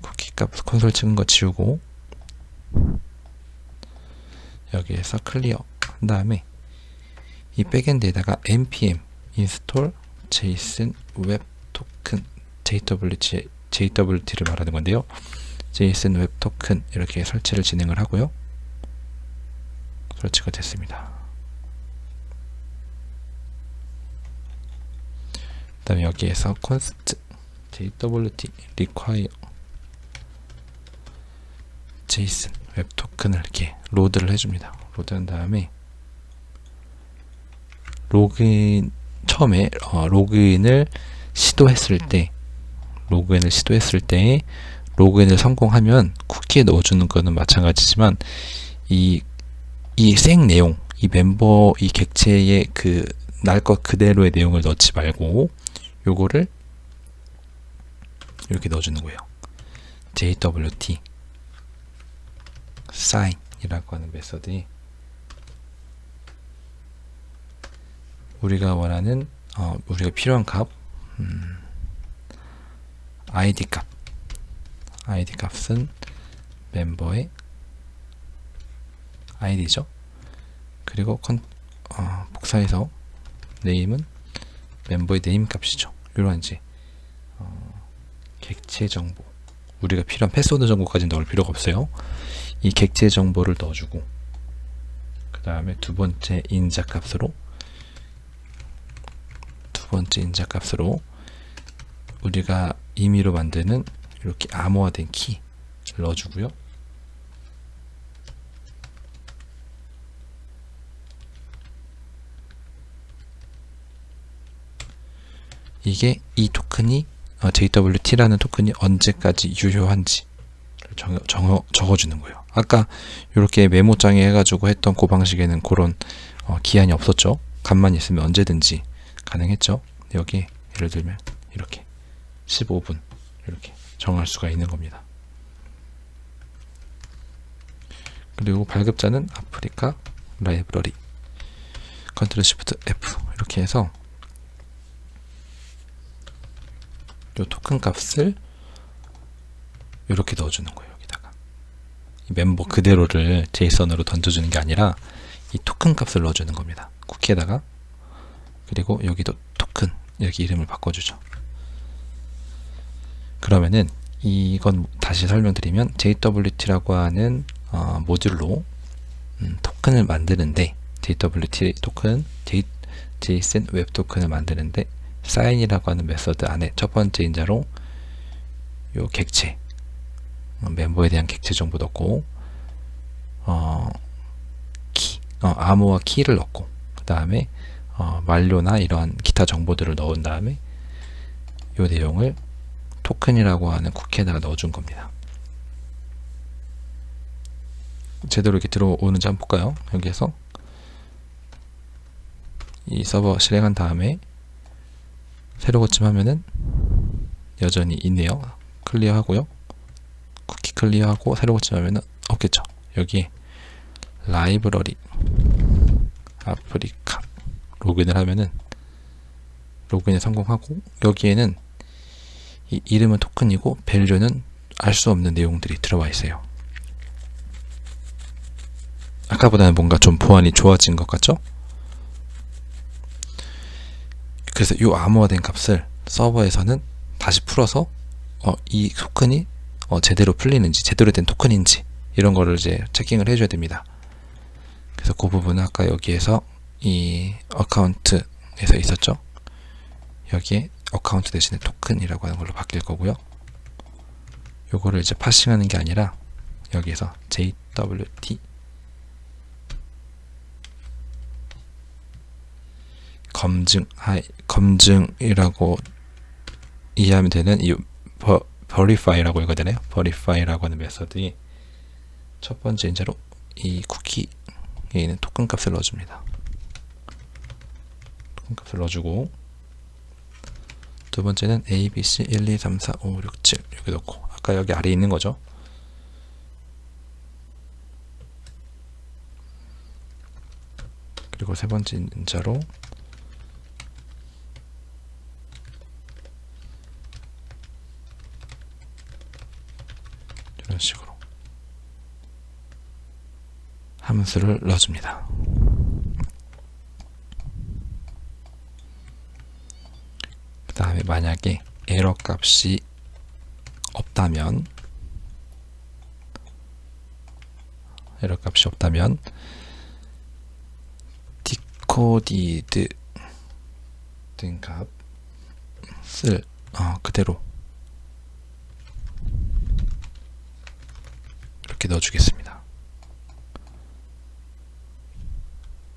쿠키 값 콘솔 찍은 거 지우고 여기에서 클리어 한 다음에 이 백엔드에다가 npm install json web token JWT를 말하는 건데요. JSON 웹 토큰 이렇게 설치를 진행을 하고요. 설치가 됐습니다. 그 다음에 여기에서 const JWT require JSON 웹 토큰을 이렇게 로드를 해줍니다. 로드한 다음에 처음에 로그인을 시도했을 때 로그인을 성공하면 쿠키에 넣어주는 거는 마찬가지지만 이 생 내용, 이 멤버 이 객체의 그 날 것 그대로의 내용을 넣지 말고 요거를 이렇게 넣어주는 거예요. JWT sign이라고 하는 메서드에 우리가 원하는 우리가 필요한 값 ID 값은 멤버의 ID죠. 그리고 복사해서 네임은 멤버의 네임 값이죠. 이런 이제 객체 정보, 우리가 필요한 패스워드 정보까지 넣을 필요가 없어요. 이 객체 정보를 넣어주고, 그 다음에 두 번째 인자 값으로 우리가 임의로 만드는 이렇게 암호화된 키를 넣어주고요. 이게 이 토큰이 JWT라는 토큰이 언제까지 유효한지 적어주는 거예요. 아까 이렇게 메모장에 해가지고 했던 그 방식에는 그런 기한이 없었죠. 간만 있으면 언제든지 가능했죠. 여기 예를 들면 이렇게 15분 이렇게 정할 수가 있는 겁니다. 그리고 발급자는 아프리카 라이브러리 컨트롤 시프트 F 이렇게 해서 이 토큰 값을 이렇게 넣어주는 거예요. 여기다가 이 멤버 그대로를 제이선으로 던져주는 게 아니라 이 토큰 값을 넣어주는 겁니다. 쿠키에다가. 그리고 여기도 토큰 여기 이름을 바꿔주죠. 그러면은 이건 다시 설명드리면 JWT라고 하는 모듈로 토큰을 만드는데, JWT 토큰, JSON 웹 토큰을 만드는데 사인이라고 하는 메서드 안에 첫 번째 인자로 요 객체, 멤버에 대한 객체 정보 넣고 암호화 키를 넣고, 그 다음에 만료나 이러한 기타 정보들을 넣은 다음에 요 내용을 토큰이라고 하는 쿠키에다가 넣어준 겁니다. 제대로 이렇게 들어오는지 한번 볼까요? 여기에서 이 서버 실행한 다음에 새로 고침하면은 여전히 있네요. 클리어 하고요. 쿠키 클리어 하고 새로 고침하면은 없겠죠. 여기 라이브러리 아프리카 로그인을 하면은 로그인에 성공하고, 여기에는 이 이름은 토큰이고 밸류는 알 수 없는 내용들이 들어와 있어요. 아까보다는 뭔가 좀 보안이 좋아진 것 같죠? 그래서 이 암호화된 값을 서버에서는 다시 풀어서 이 토큰이 제대로 풀리는지, 제대로 된 토큰인지 이런 거를 이제 체킹을 해줘야 됩니다. 그래서 그 부분은 아까 여기에서 이 어카운트에서 있었죠? 여기에 어카운트 대신에 토큰이라고 하는 걸로 바뀔 거고요. 요거를 이제 파싱하는 게 아니라 여기에서 JWT 검증이라고 이해하면 되는 이 verify라고 읽어야 되나요? verify라고 하는 메서드이 첫 번째 인자로 이 쿠키에 있는 토큰 값을 넣어줍니다. 토큰 값을 넣어주고, 두 번째는 ABC 1, 2, 3, 4, 5, 6, 7 여기 넣고, 아까 여기 아래에 있는 거죠. 그리고 세 번째 인자로 이런 식으로 함수를 넣어줍니다. 그 다음에 만약에 에러 값이 없다면 디코디드 된 값을 그대로 이렇게 넣어주겠습니다.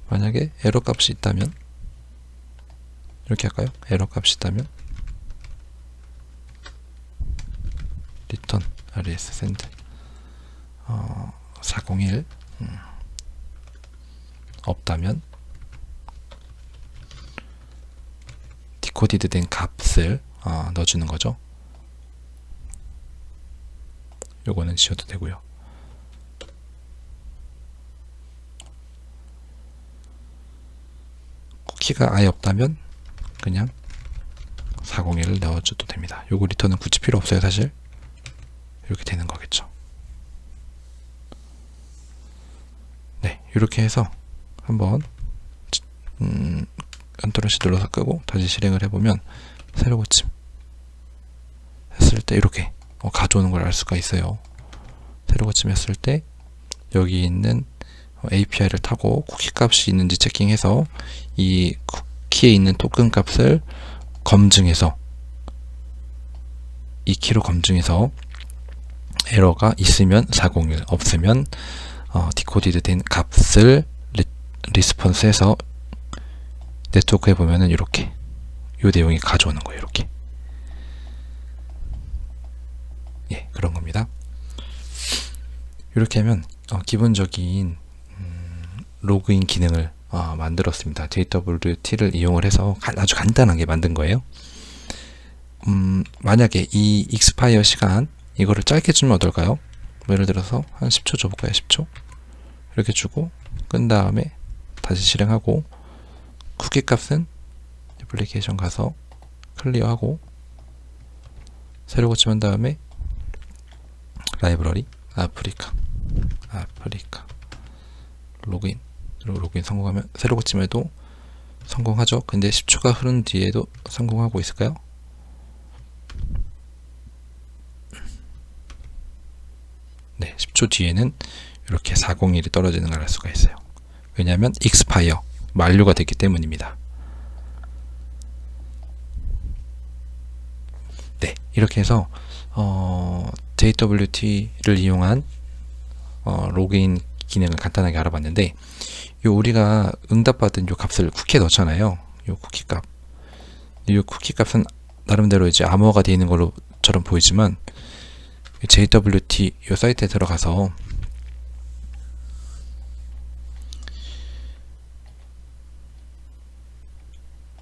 만약에 에러 값이 있다면 이렇게 할까요? 에러 값이 있다면 return res send 401 없다면 디코디드 된 값을 넣어주는 거죠. 요거는 지워도 되고요. 쿠키가 아예 없다면 그냥 401을 넣어줘도 됩니다. 요거 리턴은 굳이 필요 없어요. 사실 이렇게 되는 거겠죠. 네, 이렇게 해서 한번 컨트롤 C 눌러서 끄고 다시 실행을 해보면 새로 고침 했을 때 이렇게 가져오는 걸 알 수가 있어요. 새로 고침 했을 때 여기 있는 API를 타고 쿠키 값이 있는지 체킹해서 이 쿠키에 있는 토큰 값을 검증해서 이 키로 검증해서 에러가 있으면 401, 없으면 디코디드 된 값을 리스폰스해서 네트워크에 보면은 이렇게 이 내용이 가져오는 거예요. 이렇게 그런 겁니다. 이렇게 하면 기본적인 로그인 기능을 만들었습니다. JWT를 이용을 해서 아주 간단하게 만든 거예요. 만약에 이 익스파이어 시간 이거를 짧게 주면 어떨까요? 예를 들어서 한 10초 줘볼까요? 10초 이렇게 주고 끈 다음에 다시 실행하고 쿠키 값은 애플리케이션 가서 클리어하고 새로 고침한 다음에 라이브러리 아프리카 로그인 성공하면 새로 고침에도 성공하죠. 근데 10초가 흐른 뒤에도 성공하고 있을까요? 네, 10초 뒤에는 이렇게 401이 떨어지는 걸 알 수가 있어요. 왜냐하면 익스파이어 만료가 됐기 때문입니다. 네, 이렇게 해서 JWT를 이용한 로그인 기능을 간단하게 알아봤는데, 우리가 응답받은 요 값을 쿠키에 넣잖아요. 요 쿠키 값. 이 쿠키 값은 나름대로 이제 암호화가 되어 있는 걸로처럼 보이지만 JWT 요 사이트에 들어가서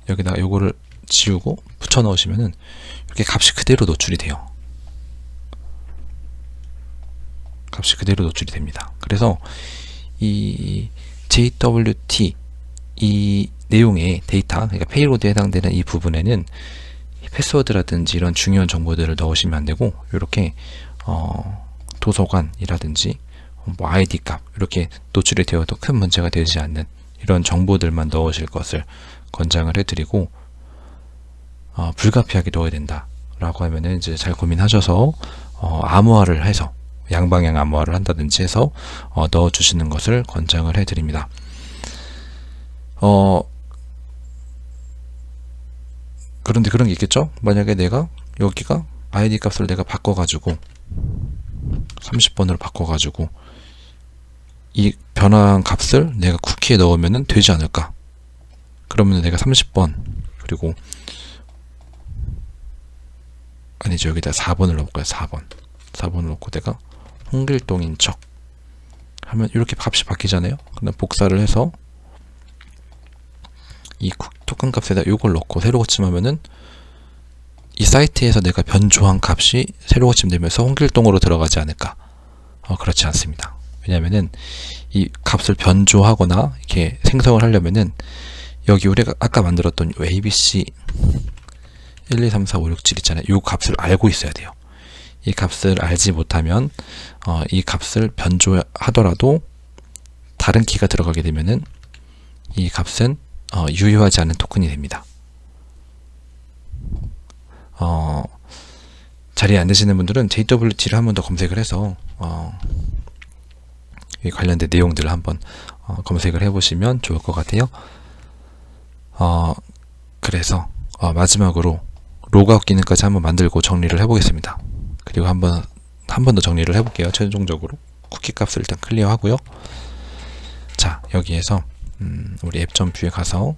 여기다가 요거를 지우고 붙여 넣으시면은 이렇게 값이 그대로 노출이 돼요. 값이 그대로 노출이 됩니다. 그래서 이 JWT 이 내용의 데이터, 그러니까 페이로드에 해당되는 이 부분에는 패스워드라든지 이런 중요한 정보들을 넣으시면 안 되고, 이렇게 도서관이라든지 뭐 ID 값 이렇게 노출이 되어도 큰 문제가 되지 않는 이런 정보들만 넣으실 것을 권장을 해드리고, 불가피하게 넣어야 된다 라고 하면은 이제 잘 고민하셔서 암호화를 해서 양방향 암호화를 한다든지 해서 넣어주시는 것을 권장을 해드립니다. 그런데 그런 게 있겠죠? 만약에 내가 여기가 ID 값을 내가 바꿔가지고 30번으로 바꿔가지고 이 변화한 값을 내가 쿠키에 넣으면 되지 않을까? 그러면 내가 30번 그리고 아니죠, 여기다 4번을 넣어볼까요? 4번을 넣고 내가 홍길동인 척 하면 이렇게 값이 바뀌잖아요. 그다음 복사를 해서 이 토큰 값에다 이걸 넣고 새로 고침하면은 이 사이트에서 내가 변조한 값이 새로 고침되면서 홍길동으로 들어가지 않을까? 그렇지 않습니다. 왜냐면은 이 값을 변조하거나 이렇게 생성을 하려면은 여기 우리가 아까 만들었던 ABC 1, 2, 3, 4, 5, 6, 7 있잖아요. 이 값을 알고 있어야 돼요. 이 값을 알지 못하면 이 값을 변조하더라도 다른 키가 들어가게 되면은 이 값은 유효하지 않은 토큰이 됩니다. 자리에 안 되시는 분들은 JWT를 한 번 더 검색을 해서 이 관련된 내용들을 한번 검색을 해보시면 좋을 것 같아요. 그래서 마지막으로 로그아웃 기능까지 한번 만들고 정리를 해보겠습니다. 그리고 한 번 더 정리를 해볼게요. 최종적으로 쿠키 값을 일단 클리어 하고요. 자, 여기에서 우리 앱.뷰에 가서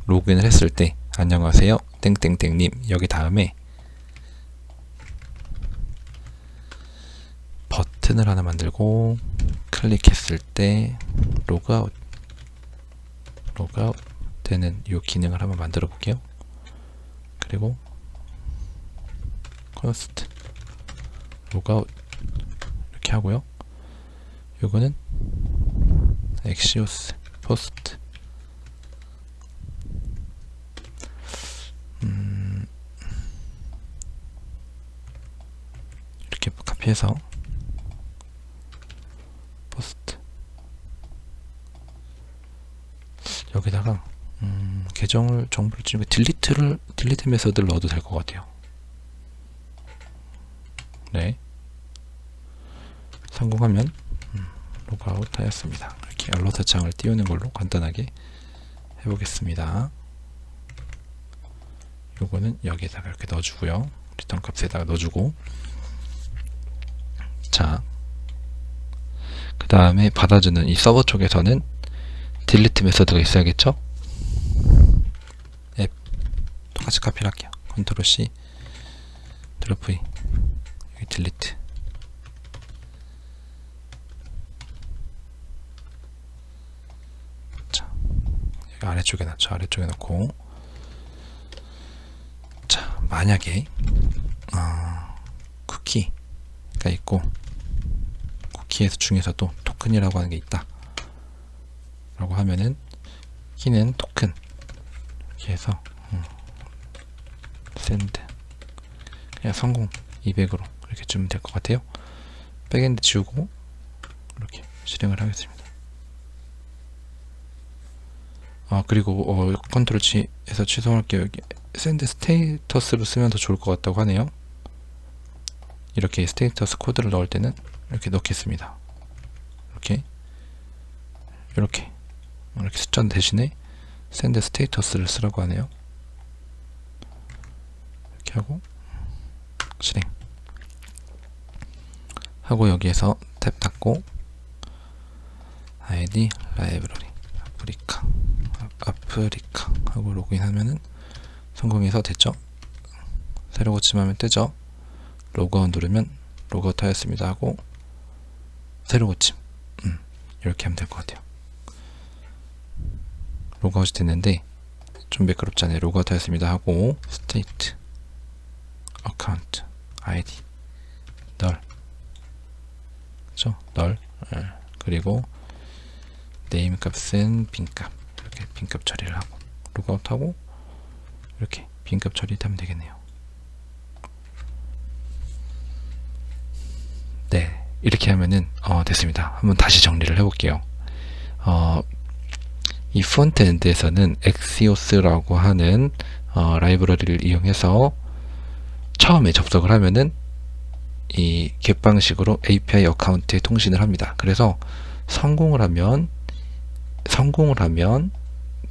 로그인을 했을 때 안녕하세요 땡땡땡님, 여기 다음에 버튼을 하나 만들고 클릭했을 때 로그아웃 되는 이 기능을 한번 만들어 볼게요. 그리고 컨스트 로그아웃 이렇게 하고요. 요거는 엑시오스 포스트 이렇게 카피해서 포스트 계정을 정보를 주면 딜리트 메서드를 넣어도 될 것 같아요. 네. 성공하면 로그아웃 하였습니다. 이렇게 알러트 창을 띄우는 걸로 간단하게 해보겠습니다. 요거는 여기에다가 이렇게 넣어주고요. 리턴 값에다가 넣어주고, 자, 그 다음에 받아주는 이 서버 쪽에서는 딜리트 메서드가 있어야겠죠? 앱 똑같이 카피를 할게요. 컨트롤 C, 드롭 V, 여기 딜리트. 자, 여기 아래쪽에 놨죠. 아래쪽에 놓고, 자, 만약에 쿠키가 있고, 쿠키에서 중에서도 토큰이라고 하는 게 있다 라고 하면은, 키는 토큰 이렇게 해서 샌드 그냥 성공 200으로 이렇게 주면 될 것 같아요. 백엔드 지우고 이렇게 실행을 하겠습니다. 그리고 컨트롤 G에서 취소할게요. 여기 샌드 스테이터스로 쓰면 더 좋을 것 같다고 하네요. 이렇게 스테이터스 코드를 넣을 때는 이렇게 넣겠습니다. 이렇게 숫자 대신에 샌드 스테이터스를 쓰라고 하네요. 이렇게 하고 실행 하고, 여기에서 탭 닫고 아이디 라이브러리 아프리카 하고 로그인 하면은 성공해서 됐죠. 새로 고침하면 뜨죠. 로그아웃 누르면 로그아웃 하였습니다 하고 새로 고침 이렇게 하면 될 것 같아요. 로그아웃이 됐는데 좀 매끄럽잖아요. 로그아웃 하였습니다 하고 스테이트 어카운트 아이디 널, 그죠? 널. 그리고 네임 값은 빈값, 이렇게 빈값 처리를 하고 로그아웃 하고 이렇게 빈값 처리하면 되겠네요. 네, 이렇게 하면은 됐습니다. 한번 다시 정리를 해볼게요. 이 프론트엔드에서는 엑시오스라고 하는 라이브러리를 이용해서 처음에 접속을 하면은 이 겟 방식으로 API 어카운트에 통신을 합니다. 그래서 성공을 하면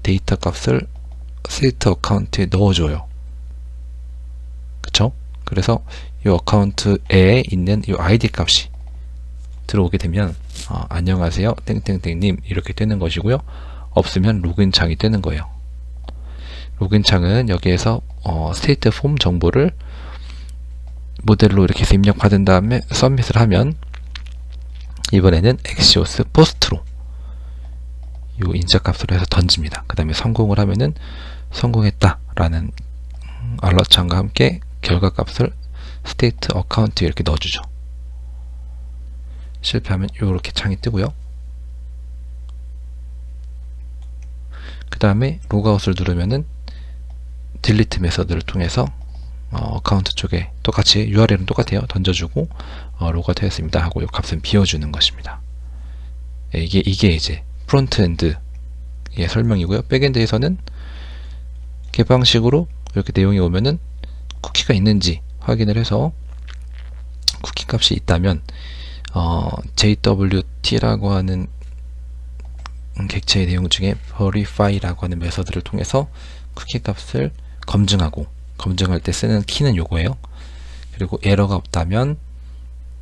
데이터 값을 스테이트 어카운트에 넣어줘요. 그쵸? 그래서 이 어카운트에 있는 이 ID 값이 들어오게 되면 안녕하세요 땡땡땡님 이렇게 뜨는 것이고요. 없으면 로그인 창이 뜨는 거예요. 로그인 창은 여기에서 스테이트 폼 정보를 모델로 이렇게 해서 입력받은 다음에 서밋을 하면 이번에는 엑시오스 포스트로 이 인자값으로 해서 던집니다. 그 다음에 성공을 하면은 성공했다 라는 알러트창과 함께 결과값을 스테이트 어카운트에 이렇게 넣어주죠. 실패하면 이렇게 창이 뜨고요. 그 다음에 로그아웃을 누르면은 딜리트 메서드를 통해서 어카운트 쪽에 똑같이 URL은 똑같아요. 던져주고 로그가 되었습니다 하고 이 값은 비워주는 것입니다. 이게 이제 프론트엔드의 설명이고요. 백엔드에서는 개방식으로 이렇게 내용이 오면은 쿠키가 있는지 확인을 해서 쿠키 값이 있다면 JWT라고 하는 객체의 내용 중에 verify라고 하는 메서드를 통해서 쿠키 값을 검증할 때 쓰는 키는 요거예요. 그리고 에러가 없다면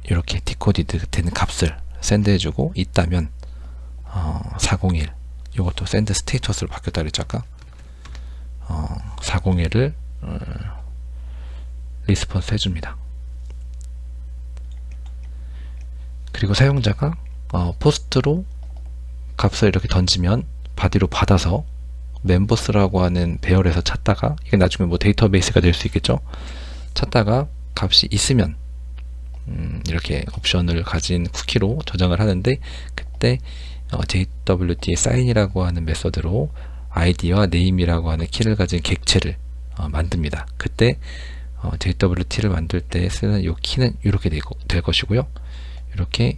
이렇게 디코디드 되는 값을 샌드 해주고, 있다면 401 요것도 샌드 스테이터스로 바뀌었다 그랬죠 아까. 401을 리스폰스 해줍니다. 그리고 사용자가 포스트로 값을 이렇게 던지면 바디로 받아서 멤버스라고 하는 배열에서 찾다가, 이게 나중에 뭐 데이터베이스가 될 수 있겠죠. 찾다가 값이 있으면 이렇게 옵션을 가진 쿠키로 저장을 하는데, 그때 JWT sign이라고 하는 메서드로 id와 name이라고 하는 키를 가진 객체를 만듭니다. 그때 JWT를 만들 때 쓰는 이 키는 이렇게 될 것이고요. 이렇게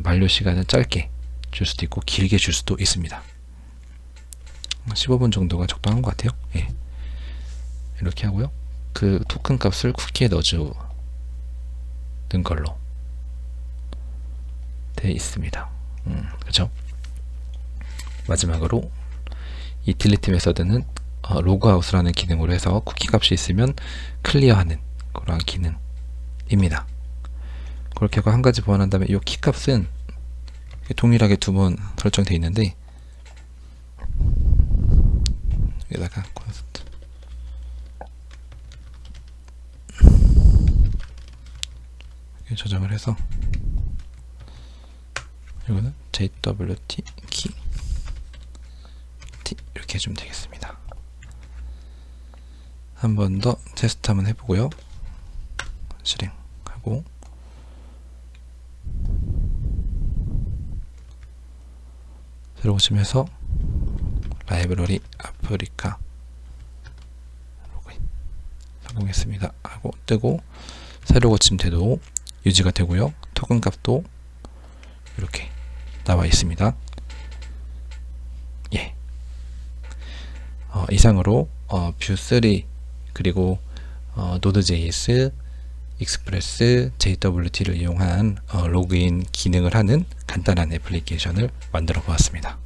만료 시간은 짧게 줄 수도 있고 길게 줄 수도 있습니다. 15분 정도가 적당한 것 같아요. 예. 이렇게 하고요. 그 토큰 값을 쿠키에 넣어주는 걸로 되어 있습니다. 그죠? 마지막으로 이 딜리트 메서드는 로그아웃이라는 기능으로 해서 쿠키 값이 있으면 클리어하는 그런 기능입니다. 그렇게 하고 한 가지 보완한 다음에 이 키 값은 동일하게 두 번 설정되어 있는데 여기다가 콘스트 조정을 해서 이거는 JWT 키 T 이렇게 해주면 되겠습니다. 한 번 더 테스트 한번 해보고요. 실행하고 새로 오시면서 라이브러리 아프리카 로그인 성공했습니다 하고 뜨고 새로 고침 태도 유지가 되고요. 토큰 값도 이렇게 나와 있습니다. 예. 이상으로 뷰3 그리고 노드.js, 익스프레스, JWT를 이용한 로그인 기능을 하는 간단한 애플리케이션을 만들어 보았습니다.